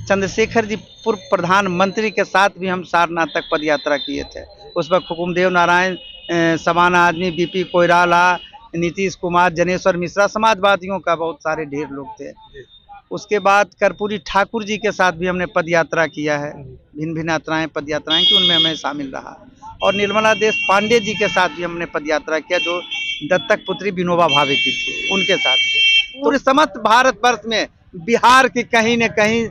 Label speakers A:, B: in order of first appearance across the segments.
A: चंद्रशेखर जी पूर्व प्रधानमंत्री के साथ भी हम सारनाथ तक पद यात्रा किए थे। उस वक्त हुकुमदेव नारायण, समान आदमी, बीपी कोइराला, नीतीश कुमार, जनेश्वर मिश्रा, समाजवादियों का बहुत सारे ढेर लोग थे। उसके बाद कर्पूरी ठाकुर जी के साथ भी हमने पद यात्रा किया है, भिन्न भिन्न यात्राएं, पद यात्राएं की, उनमें मैं शामिल रहा। और निर्मला देश पांडे जी के साथ भी हमने पद यात्रा किया, जो दत्तक पुत्री विनोबा भावे की थी, उनके साथ भी। पूरे समस्त भारत वर्ष में बिहार के कहीं न कहीं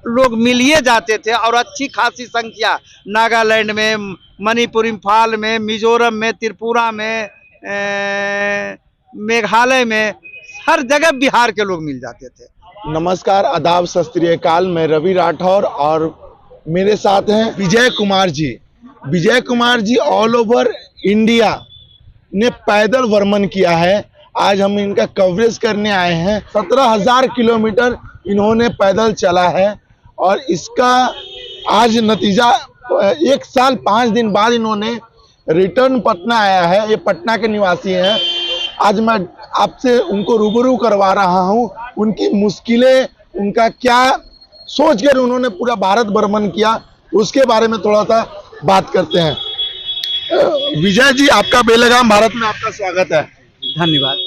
A: लोग मिलिए जाते थे, और अच्छी खासी संख्या नागालैंड में, मणिपुर, इम्फाल में, मिजोरम में, त्रिपुरा में, मेघालय में, हर जगह बिहार के लोग मिल जाते थे।
B: नमस्कार, आदाब, सत श्री अकाल। मैं रवि राठौर और मेरे साथ हैं Vijay Kumar ji. Vijay Kumar ji all over India ने पैदल भ्रमण किया है। आज हम इनका कवरेज करने आए हैं। 17,000 किलोमीटर इन्होंने पैदल चला है, और इसका आज नतीजा 1 साल 5 दिन बाद इन्होंने रिटर्न पटना आया है। ये पटना के निवासी हैं। आज मैं आपसे उनको रूबरू करवा रहा हूं, उनकी मुश्किलें, उनका क्या सोच कर उन्होंने पूरा भारत भ्रमण किया, उसके बारे में थोड़ा सा बात करते हैं। विजय जी, आपका बेलगाम भारत में आपका स्वागत है।
A: धन्यवाद।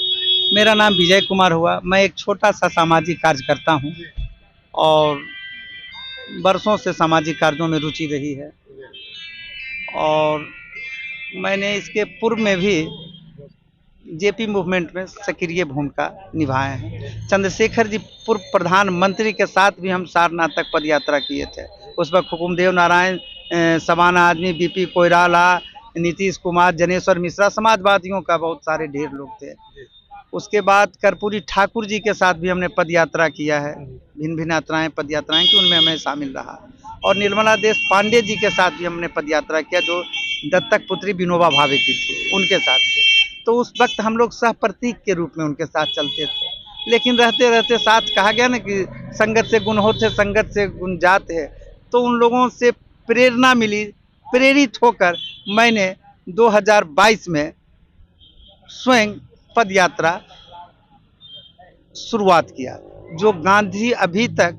A: मेरा नाम विजय कुमार हुआ। मैं एक छोटा सा सामाजिक कार्य करता हूं, और वर्षों से सामाजिक कार्यों में रुचि रही है, और मैंने इसके पूर्व में भी जेपी मूवमेंट में सक्रिय भूमिका निभाए हैं। चंद्रशेखर जी पूर्व प्रधानमंत्री के साथ भी हम सारनाथ तक पद यात्रा किए थे। उस वक्त हुकुमदेव नारायण, समान आदमी, बीपी कोइराला, नीतीश कुमार, जनेश्वर मिश्रा, समाजवादियों का बहुत सारे ढेर लोग थे। उसके बाद कर्पूरी ठाकुर जी के साथ भी हमने पद यात्रा किया है, भिन्न भिन्न यात्राएं, पद यात्राएं की, उनमें मैं शामिल रहा। और निर्मला देश पांडे जी के साथ भी हमने पद यात्रा किया, जो दत्तक पुत्री विनोबा भावे की थी, उनके साथ भी। तो उस वक्त हम लोग सह प्रतीक के रूप में उनके साथ चलते थे। लेकिन रहते रहते साथ कहा गया ना कि संगत से गुण होते, संगत से गुण जाते हैं। तो उन लोगों से प्रेरणा मिली, प्रेरित होकर मैंने 2022 में स्वयं पद यात्रा शुरुआत किया, जो गांधी अभी तक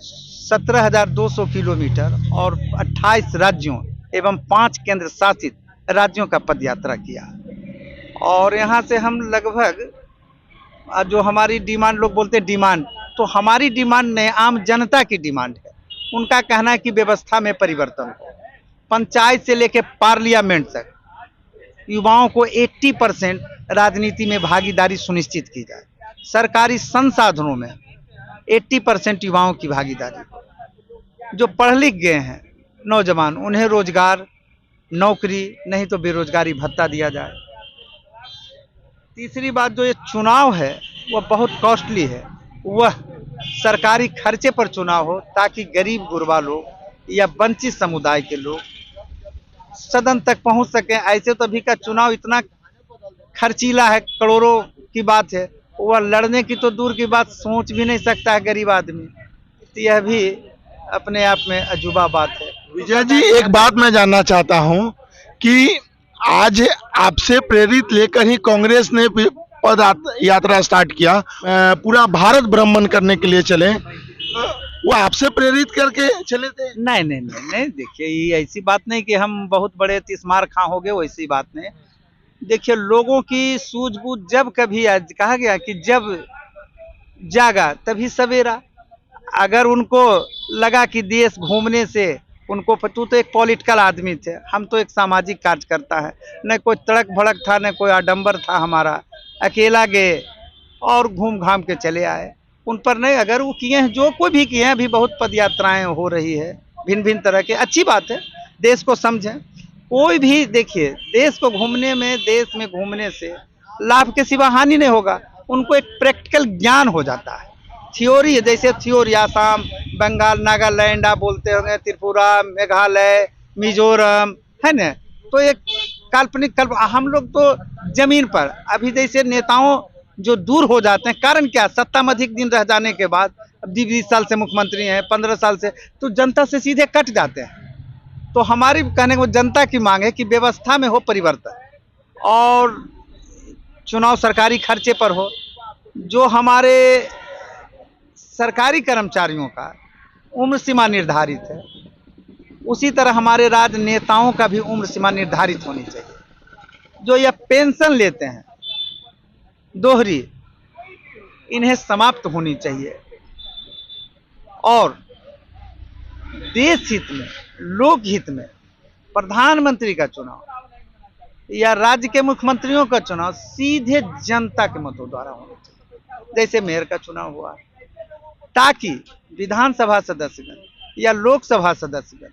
A: 17,200 किलोमीटर और 28 राज्यों एवं 5 केंद्र शासित राज्यों का पद यात्रा किया। और यहाँ से हम लगभग, जो हमारी डिमांड, लोग बोलते हैं डिमांड, तो हमारी डिमांड नहीं, आम जनता की डिमांड है। उनका कहना है कि व्यवस्था में परिवर्तन हो, पंचायत से लेकर पार्लियामेंट तक युवाओं को 80% राजनीति में भागीदारी सुनिश्चित की जाए। सरकारी संसाधनों में 80% युवाओं की भागीदारी। जो पढ़ लिख गए हैं नौजवान, उन्हें रोजगार, नौकरी, नहीं तो बेरोजगारी भत्ता दिया जाए। तीसरी बात, जो ये चुनाव है वह बहुत कॉस्टली है, वह सरकारी खर्चे पर चुनाव हो, ताकि गरीब गुरबा लोग या वंचित समुदाय के लोग सदन तक पहुंच सकें। ऐसे तो अभी का चुनाव इतना खर्चीला है, करोड़ों की बात है, वह लड़ने की तो दूर की बात सोच भी नहीं सकता है गरीब आदमी। तो यह भी अपने आप में अजूबा बात है।
B: विजय जी, एक बात मैं जानना चाहता हूं कि आज आपसे प्रेरित लेकर ही कांग्रेस ने पद यात्रा स्टार्ट किया, पूरा भारत भ्रमण करने के लिए चले, वो आपसे प्रेरित करके चले थे?
A: नहीं नहीं नहीं नहीं, देखिए ये ऐसी बात नहीं कि हम बहुत बड़े तिस्मार खां हो गए, वैसी बात नहीं। देखिए, लोगों की सूझबूझ जब कभी, आज कहा गया कि जब जागा तभी सवेरा। अगर उनको लगा कि देश घूमने से उनको, तू तो एक पॉलिटिकल आदमी थे, हम तो एक सामाजिक कार्यकर्ता है, न कोई तड़क भड़क था, न कोई आडंबर था हमारा, अकेला गए और घूम घाम के चले आए। उन पर नहीं, अगर वो किए हैं, जो कोई भी किए हैं, अभी बहुत पद यात्राएं हो रही है भिन्न भिन्न तरह के, अच्छी बात है, देश को समझें। कोई भी, देखिए, देश को घूमने में, देश में घूमने से लाभ के सिवा हानि नहीं होगा, उनको एक प्रैक्टिकल ज्ञान हो जाता है। थ्योरी है, जैसे थ्योरी आसाम, बंगाल, नागालैंड आप बोलते होंगे, त्रिपुरा, मेघालय, मिजोरम, है ना, तो एक काल्पनिक हम लोग तो जमीन पर, अभी जैसे नेताओं जो दूर हो जाते हैं, कारण क्या, सत्ता में अधिक दिन रह जाने के बाद, अब 20 साल से मुख्यमंत्री हैं, 15 साल से, तो जनता से सीधे कट जाते हैं। तो हमारी कहने को जनता की मांग है कि व्यवस्था में हो परिवर्तन, और चुनाव सरकारी खर्चे पर हो। जो हमारे सरकारी कर्मचारियों का उम्र सीमा निर्धारित है, उसी तरह हमारे राजनेताओं का भी उम्र सीमा निर्धारित होनी चाहिए। जो यह पेंशन लेते हैं दोहरी, इन्हें समाप्त होनी चाहिए और देश हित में, लोक हित में प्रधानमंत्री का चुनाव या राज्य के मुख्यमंत्रियों का चुनाव सीधे जनता के मतों द्वारा होना चाहिए, जैसे मेयर का चुनाव हुआ, ताकि विधानसभा सदस्यगण या लोकसभा सदस्यगण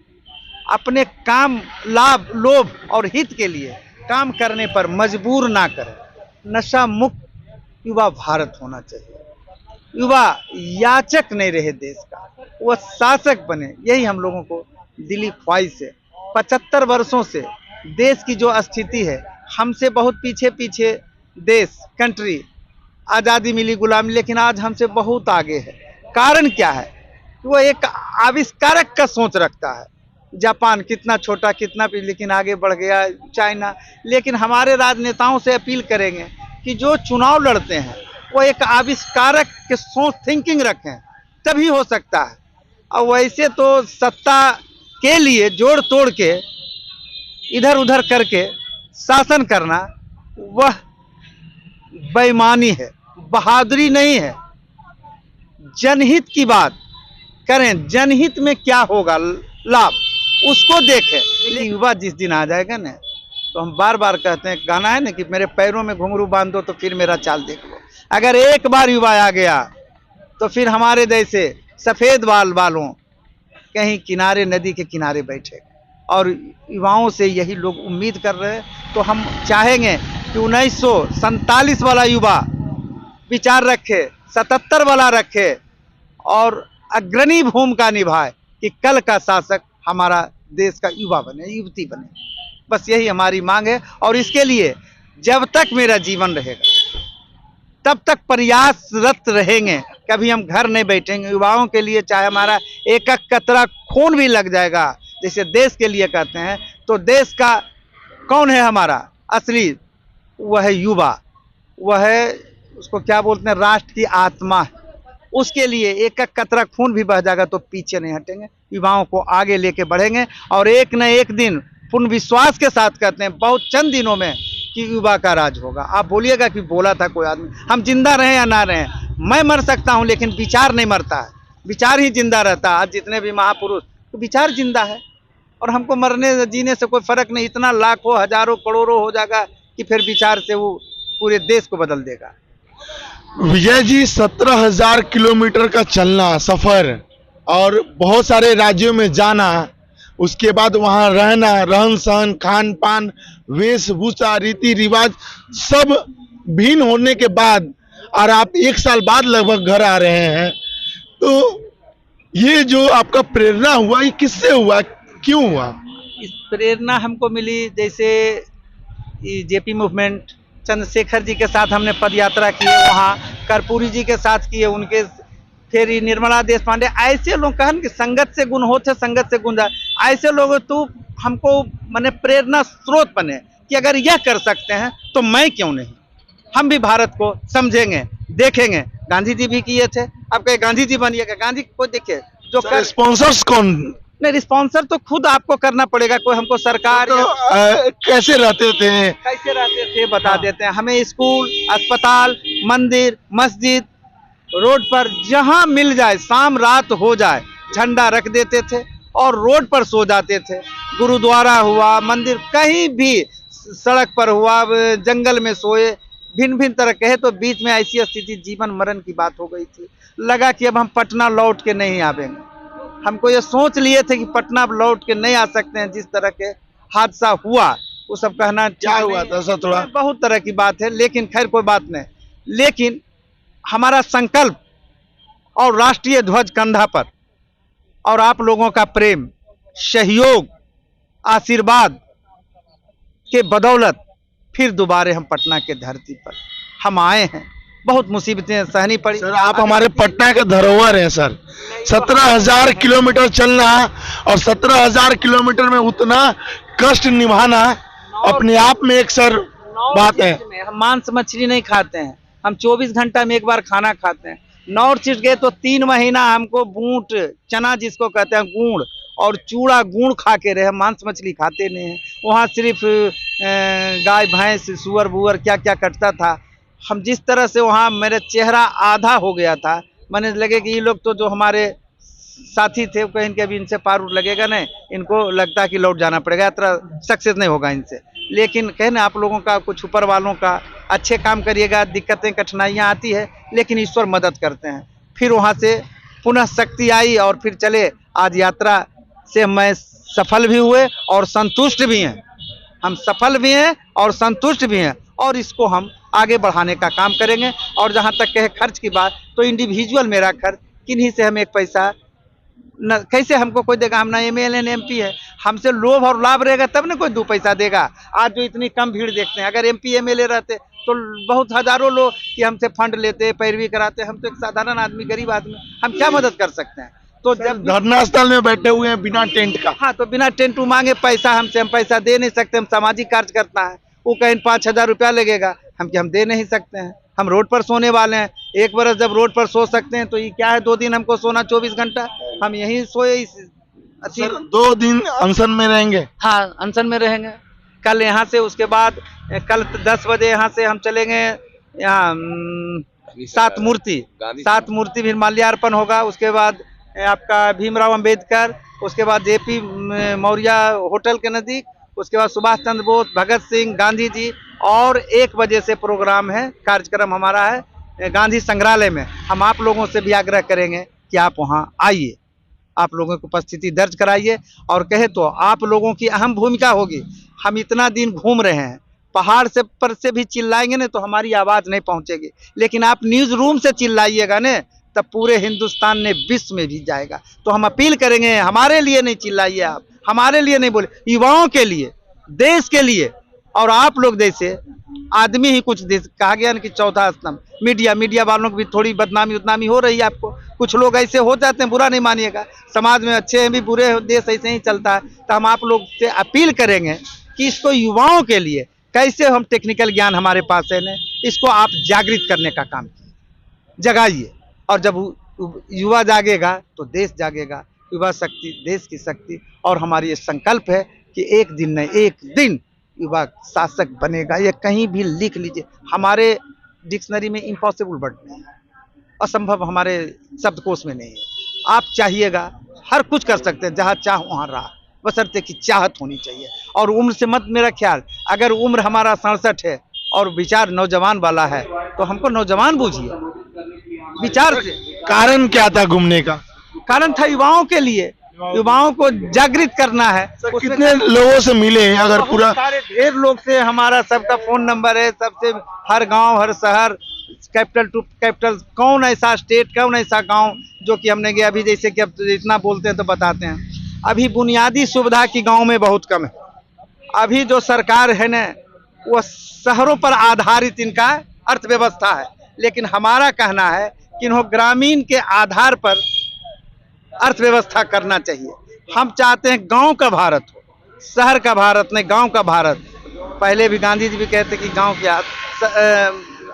A: अपने काम, लाभ, लोभ और हित के लिए काम करने पर मजबूर ना करें। नशा मुक्त युवा भारत होना चाहिए, युवा याचक नहीं रहे देश का, वह शासक बने, यही हम लोगों को दिली ख्वाहिश है। 75 वर्षों से देश की जो स्थिति है, हमसे बहुत पीछे पीछे देश, कंट्री, आज़ादी मिली, गुलामी, लेकिन आज हमसे बहुत आगे है। कारण क्या है? वो एक आविष्कारक का सोच रखता है। जापान कितना छोटा, कितना भी, लेकिन आगे बढ़ गया, चाइना। लेकिन हमारे राजनेताओं से अपील करेंगे कि जो चुनाव लड़ते हैं वो एक आविष्कारक के सोच, थिंकिंग रखें, तभी हो सकता है। और वैसे तो सत्ता के लिए जोड़ तोड़ के इधर उधर करके शासन करना वह बेईमानी है, बहादुरी नहीं है। जनहित की बात करें, जनहित में क्या होगा लाभ, उसको देखें। लेकिन युवा जिस दिन आ जाएगा ना, तो हम बार बार कहते हैं, गाना है ना कि मेरे पैरों में घुंघरू बांध दो तो फिर मेरा चाल देख लो। अगर एक बार युवा आ गया तो फिर हमारे जैसे सफेद बाल वालों कहीं किनारे, नदी के किनारे बैठे, और युवाओं से यही लोग उम्मीद कर रहे हैं। तो हम चाहेंगे कि 1947 वाला युवा विचार रखे, 77 वाला रखे और अग्रणी भूमिका निभाए कि कल का शासक हमारा देश का युवा बने, युवती बने। बस यही हमारी मांग है और इसके लिए जब तक मेरा जीवन रहेगा तब तक प्रयासरत रहेंगे। कभी हम घर नहीं बैठेंगे। युवाओं के लिए चाहे हमारा एक एक कतरा खून भी लग जाएगा, जैसे देश के लिए कहते हैं, तो देश का कौन है हमारा असली? वह है युवा, वह है, उसको क्या बोलते हैं, राष्ट्र की आत्मा है। उसके लिए एक एक कतरा खून भी बह जाएगा तो पीछे नहीं हटेंगे, युवाओं को आगे लेके बढ़ेंगे। और एक न एक दिन पूर्ण विश्वास के साथ कहते हैं, बहुत चंद दिनों में, कि युवा का राज होगा। आप बोलिएगा कि बोला था कोई आदमी, हम जिंदा रहें या ना रहें, मैं मर सकता हूं लेकिन विचार नहीं मरता है, विचार ही जिंदा रहता है। आज जितने भी महापुरुष, तो विचार जिंदा है और हमको मरने जीने से कोई फर्क नहीं। इतना लाखों, हजारों, करोड़ों हो जाएगा कि फिर विचार से वो पूरे देश को बदल देगा।
B: विजय जी, 17,000 किलोमीटर का चलना, सफर और बहुत सारे राज्यों में जाना, उसके बाद वहां रहना, रहन सहन, खान पान, वेशभूषा, रीति रिवाज सब भिन्न होने के बाद, और आप 1 साल बाद लगभग घर आ रहे हैं, तो ये जो आपका प्रेरणा हुआ, ये किससे हुआ, क्यों हुआ?
A: इस प्रेरणा हमको मिली जैसे जेपी मूवमेंट, चंद्रशेखर जी के साथ हमने पद यात्रा की है, वहाँ कर्पूरी जी के साथ किए, उनके फिर निर्मला देश पांडे, ऐसे लोग कहन कि संगत से गुण होते, संगत से गुण जाए, ऐसे लोग तो हमको माने प्रेरणा स्रोत बने कि अगर यह कर सकते हैं तो मैं क्यों नहीं, हम भी भारत को समझेंगे, देखेंगे। गांधी जी भी किए थे, अब कहे गांधी जी बनिएगा, गांधी को देखिए जो कर,
B: स्पॉन्सर्स कौन?
A: नहीं, स्पॉन्सर तो खुद आपको करना पड़ेगा, कोई हमको सरकार
B: तो कैसे रहते थे
A: बता देते हैं। हमें स्कूल, अस्पताल, मंदिर, मस्जिद, रोड पर जहां मिल जाए, शाम रात हो जाए, झंडा रख देते थे और रोड पर सो जाते थे। गुरुद्वारा हुआ, मंदिर, कहीं भी सड़क पर हुआ, जंगल में सोए, भिन्न भिन्न तरह कहे। तो बीच में ऐसी स्थिति, जीवन मरण की बात हो गई थी, लगा कि अब हम पटना लौट के नहीं आवेंगे। हमको ये सोच लिए थे कि पटना लौट के नहीं आ सकते हैं। जिस तरह के हादसा हुआ वो सब कहना,
B: क्या हुआ था सर? थोड़ा
A: बहुत तरह की बात है, लेकिन खैर कोई बात नहीं। लेकिन हमारा संकल्प और राष्ट्रीय ध्वज कंधा पर, और आप लोगों का प्रेम, सहयोग, आशीर्वाद के बदौलत फिर दोबारा हम पटना के धरती पर हम आए हैं। बहुत मुसीबतें सहनी पड़ी।
B: सर, आप हमारे पटना के धरोहर हैं सर। 17,000 किलोमीटर चलना और 17,000 किलोमीटर में उतना कष्ट निभाना अपने आप में एक सर बात है।
A: हम मांस मछली नहीं खाते हैं, हम 24 घंटा में एक बार खाना खाते हैं। नॉर्थ ईस्ट गए तो 3 महीना हमको बूट चना जिसको कहते हैं गुड़ और चूड़ा गुड़ खा के रहे, मांस मछली खाते नहीं हैं। वहाँ सिर्फ गाय भैंस सुअर बुअर क्या क्या कटता था। हम जिस तरह से वहाँ मेरा चेहरा आधा हो गया था, मैंने लगे कि ये लोग तो जो हमारे साथी थे कहीं के अभी इनसे पार लगेगा नहीं, इनको लगता है कि लौट जाना पड़ेगा, यात्रा सक्सेस नहीं होगा इनसे। लेकिन कहे ना आप लोगों का कुछ ऊपर वालों का, अच्छे काम करिएगा, दिक्कतें कठिनाइयाँ आती है लेकिन ईश्वर मदद करते हैं। फिर वहाँ से पुनः शक्ति आई और फिर चले। आज यात्रा से मैं सफल भी हुए और संतुष्ट भी हैं। हम सफल भी हैं और संतुष्ट भी हैं और इसको हम आगे बढ़ाने का काम करेंगे। और जहाँ तक कहे खर्च की बात, तो इंडिविजुअल मेरा खर्च, किन्हीं से हम एक पैसा न, कैसे हमको कोई देगा? हम ना MLA न MP है, हमसे लोभ और लाभ रहेगा तब ना कोई 2 पैसा देगा। आज जो इतनी कम भीड़ देखते हैं, अगर MP MLA रहते तो बहुत हजारों लोग कि हमसे फंड लेते, पैरवी कराते। हम तो एक साधारण आदमी, गरीब आदमी, हम क्या मदद कर सकते हैं? तो जब
B: धरना स्थल में बैठे हुए हैं बिना टेंट का।
A: हाँ, तो बिना टेंट मांगे पैसा हमसे, हम पैसा दे नहीं सकते। हम सामाजिक कार्य करता है, वो कहीं 5,000 रुपया लगेगा, हम दे नहीं सकते हैं। हम रोड पर सोने वाले हैं, 1 बरस जब रोड पर सो सकते हैं तो ये क्या है 2 दिन हमको सोना 24 घंटा, हम यहीं सोए इस
B: सर 2 दिन अनशन में रहेंगे?
A: हाँ, अनशन में रहेंगे। कल यहाँ से, उसके बाद कल 10 बजे यहाँ से हम चलेंगे यहाँ 7 मूर्ति फिर माल्यार्पण होगा। उसके बाद आपका भीमराव अंबेडकर, उसके बाद JP मौर्य होटल के नज़दीक, उसके बाद सुभाष चंद्र बोस, भगत सिंह, गांधी जी। और 1 बजे से प्रोग्राम है, कार्यक्रम हमारा है गांधी संग्रहालय में। हम आप लोगों से भी आग्रह करेंगे कि आप वहाँ आइए, आप लोगों की उपस्थिति दर्ज कराइए। और कहे तो आप लोगों की अहम भूमिका होगी। हम इतना दिन घूम रहे हैं, पहाड़ से पर से भी चिल्लाएंगे ना तो हमारी आवाज़ नहीं पहुँचेगी, लेकिन आप न्यूज़ रूम से चिल्लाइएगा ना तब पूरे हिंदुस्तान ने विश्व में भी जाएगा। तो हम अपील करेंगे, हमारे लिए नहीं चिल्लाइए आप, हमारे लिए नहीं बोले, युवाओं के लिए, देश के लिए। और आप लोग जैसे आदमी ही कुछ कहा गया ना कि चौथा स्तंभ मीडिया वालों की भी थोड़ी बदनामी हो रही है आपको। कुछ लोग ऐसे हो जाते हैं, बुरा नहीं मानिएगा, समाज में अच्छे हैं भी बुरे हैं, देश ऐसे ही चलता है। तो हम आप लोग से अपील करेंगे कि इसको युवाओं के लिए कैसे हम, टेक्निकल ज्ञान हमारे पास है ना, इसको आप जागृत करने का काम कीजिए, जगाइए। और जब युवा जागेगा तो देश जागेगा। युवा शक्ति देश की शक्ति। और हमारी ये संकल्प है कि एक दिन नहीं एक दिन युवा शासक बनेगा। ये कहीं भी लिख लीजिए, हमारे डिक्शनरी में इम्पॉसिबल वर्ड नहीं है, असंभव हमारे शब्दकोश में नहीं है। आप चाहिएगा हर कुछ कर सकते हैं, जहाँ चाह वहाँ रहा, बशर्ते कि चाहत होनी चाहिए। और उम्र से मत मेरा ख्याल, अगर उम्र हमारा 67 है और विचार नौजवान वाला है तो हमको नौजवान बूझिए विचार से।
B: कारण क्या था घूमने का?
A: कारण था युवाओं के लिए, युवाओं को जागृत करना है।
B: कितने लोगों से मिले हैं? अगर पूरा
A: सारे ढेर लोग से, हमारा सबका फोन नंबर है, सबसे, हर गांव हर शहर, कैपिटल टू कैपिटल, कौन ऐसा स्टेट, कौन ऐसा गांव जो कि हमने गया। अभी जैसे कि अब इतना बोलते हैं तो बताते हैं, अभी बुनियादी सुविधा की गांव में बहुत कम है। अभी जो सरकार है ना वो शहरों पर आधारित इनका अर्थव्यवस्था है, लेकिन हमारा कहना है कि इन्हों ग्रामीण के आधार पर अर्थव्यवस्था करना चाहिए। हम चाहते हैं गांव का भारत हो, शहर का भारत नहीं, गांव का भारत। पहले भी गांधी जी भी कहते कि गांव की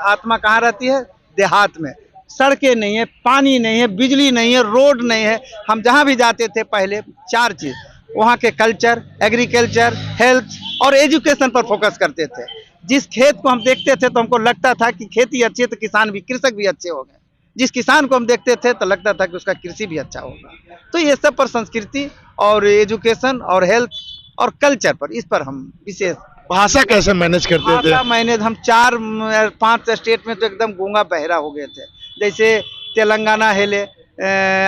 A: आत्मा कहाँ रहती है? देहात में। सड़कें नहीं है, पानी नहीं है, बिजली नहीं है, रोड नहीं है। हम जहाँ भी जाते थे पहले 4 चीज़, वहाँ के कल्चर, एग्रीकल्चर, हेल्थ और एजुकेशन पर फोकस करते थे। जिस खेत को हम देखते थे तो हमको लगता था कि खेती अच्छी है तो किसान भी, कृषक भी अच्छे हो गए। जिस किसान को हम देखते थे तो लगता था कि उसका कृषि भी अच्छा होगा। तो ये सब पर, संस्कृति और एजुकेशन और हेल्थ और कल्चर पर, इस पर हम विशेष।
B: भाषा कैसे मैनेज करते थे?
A: भाषा मैनेज हम 4-5 स्टेट में तो एकदम गूंगा बहरा हो गए थे। जैसे तेलंगाना हिले,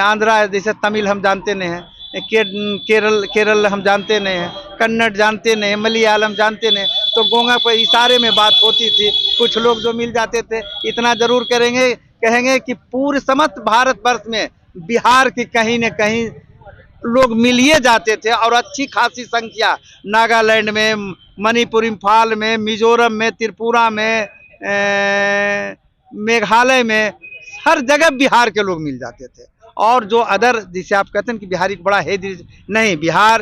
A: आंध्रा, जैसे तमिल हम जानते नहीं हैं, केरल हम जानते नहीं हैं, कन्नड़ जानते नहीं, मलयालम जानते नहीं, तो गोंगा पर इशारे में बात होती थी। कुछ लोग जो मिल जाते थे, इतना जरूर कहेंगे कि पूरे समस्त भारतवर्ष में बिहार की कहीं न कहीं लोग मिलिए जाते थे। और अच्छी खासी संख्या नागालैंड में, मणिपुर, इम्फाल में, मिजोरम में, त्रिपुरा में, मेघालय में, हर जगह बिहार के लोग मिल जाते थे। और जो अदर, जिसे आप कहते हैं कि बिहारी को बड़ा है नहीं, बिहार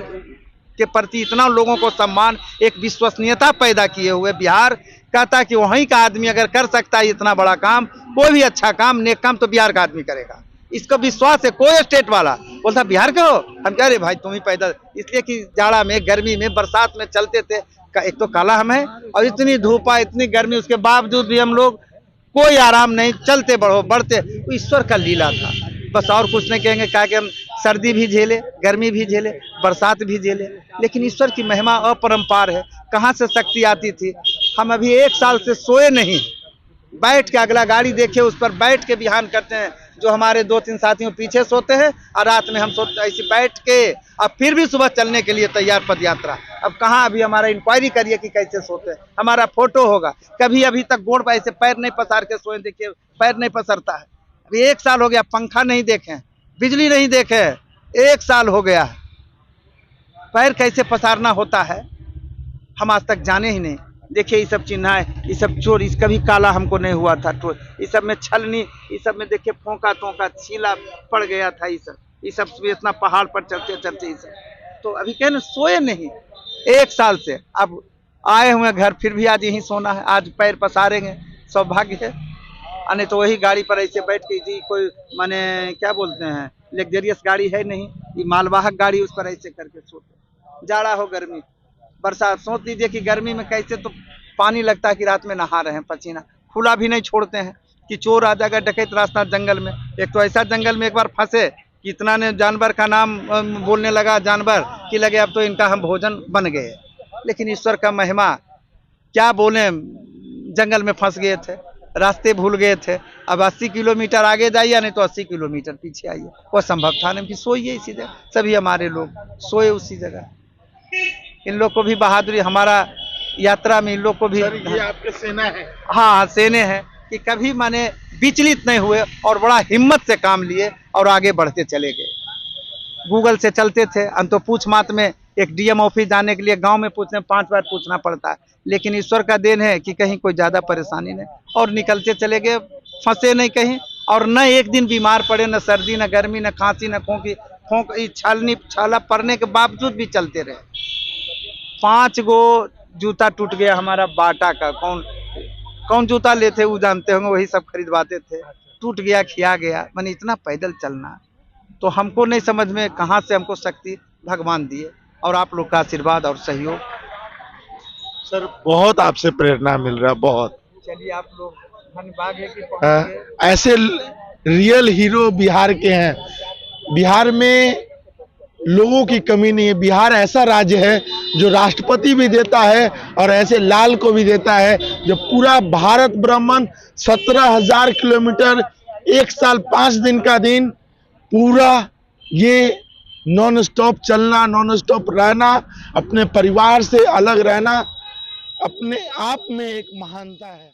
A: के प्रति इतना लोगों को सम्मान, एक विश्वसनीयता पैदा किए हुए बिहार कहता है कि वहीं का आदमी अगर कर सकता है इतना बड़ा काम, कोई भी अच्छा काम, नेक काम, तो बिहार का आदमी करेगा। इसका विश्वास है। कोई स्टेट वाला बोलता बिहार के हो, हम कह रहे भाई तुम ही पैदा, इसलिए कि जाड़ा में, गर्मी में, बरसात में चलते थे। एक तो काला हम है और इतनी धूपा, इतनी गर्मी, उसके बावजूद भी हम लोग कोई आराम नहीं, चलते बढ़ो बढ़ते। तो ईश्वर का लीला था, बस और कुछ नहीं कहेंगे। क्या कि हम सर्दी भी झेले, गर्मी भी झेले, बरसात भी झेले, लेकिन ईश्वर की महिमा अपरंपार है। कहाँ से शक्ति आती थी। हम अभी 1 साल से सोए नहीं, बैठ के अगला गाड़ी देखे उस पर बैठ के बिहान करते हैं। जो हमारे 2-3 साथियों पीछे सोते हैं और रात में हम सोते ऐसे बैठ के, अब फिर भी सुबह चलने के लिए तैयार पद यात्रा। अब कहाँ अभी हमारा इंक्वायरी करिए कि कैसे सोते हैं, हमारा फोटो होगा। कभी अभी तक गोड़ पर ऐसे पैर नहीं पसार के सोए, देखिए पैर नहीं पसरता है। अभी 1 साल हो गया, पंखा नहीं देखे, बिजली नहीं देखे, 1 साल हो गया। पैर कैसे पसारना होता है हम आज तक जाने ही नहीं। देखिए ये सब चिन्ह है, ये सब चोर, इस कभी काला हमको नहीं हुआ था। इस सब में छलनी, इस सब में देखिए फोंका तोंका छीला पड़ गया था। ये सब इतना पहाड़ पर चलते चलते ये सब, तो अभी कह सोए नहीं 1 साल से। अब आए हुए घर, फिर भी आज यहीं सोना है। आज पैर पसारेंगे, सौभाग्य है। नहीं तो वही गाड़ी पर ऐसे बैठ के जी, कोई माने क्या बोलते हैं, लग्जरियस गाड़ी है नहीं, ये मालवाहक गाड़ी, उस पर ऐसे करके सोते। जाड़ा हो, गर्मी, बरसात, सोच लीजिए कि गर्मी में कैसे तो पानी लगता है कि रात में नहा रहे हैं, पसीना। खुला भी नहीं छोड़ते हैं कि चोर आ जाएगा, डकैत रास्ता जंगल में। एक तो ऐसा जंगल में एक बार फंसे कि इतना ने जानवर का नाम बोलने लगा जानवर कि लगे अब तो इनका हम भोजन बन गए। लेकिन ईश्वर का महिमा क्या बोले, जंगल में फंस गए थे, रास्ते भूल गए थे। अब 80 किलोमीटर आगे जाइए, नहीं तो 80 किलोमीटर पीछे आइए, वो संभव था नहीं कि सोइए इसी जगह। सभी हमारे लोग सोए उसी जगह। इन लोग को भी बहादुरी, हमारा यात्रा में इन लोग को भी।
B: ये आपके सेना है?
A: हाँ, सेने हैं कि कभी माने विचलित नहीं हुए और बड़ा हिम्मत से काम लिए और आगे बढ़ते चले गए। गूगल से चलते थे, अंतो पूछ मात में एक डीएम ऑफिस जाने के लिए गांव में पूछने 5 बार पूछना पड़ता है। लेकिन ईश्वर का देन है कि कहीं कोई ज़्यादा परेशानी नहीं, और निकलते चले गए, फंसे नहीं कहीं, और न एक दिन बीमार पड़े, न सर्दी, न गर्मी, न खांसी, न खोंकी, छाला पड़ने के बावजूद भी चलते रहे। 5 गो जूता टूट गया हमारा बाटा का। कौन जूता लेते वो जानते होंगे, वही सब खरीदवाते थे। टूट गया, खिया गया, मैंने इतना पैदल चलना, तो हमको नहीं समझ में कहाँ से हमको शक्ति भगवान दिए, और आप लोग का आशीर्वाद और सहयोग।
B: सर बहुत आपसे प्रेरणा मिल रहा है, बहुत।
A: चलिए आप लोग धन्यवाद है कि पहुंच गए।
B: ऐसे रियल हीरो बिहार के हैं। बिहार में लोगों की कमी नहीं है। बिहार ऐसा राज्य है जो राष्ट्रपति भी देता है और ऐसे लाल को भी देता है, जो पूरा भारत भ्रमण 17,000 किलोमीटर, 1 साल 5 दिन का दिन, पूरा ये नॉन स्टॉप चलना, नॉन स्टॉप रहना, अपने परिवार से अलग रहना, अपने आप में एक महानता है।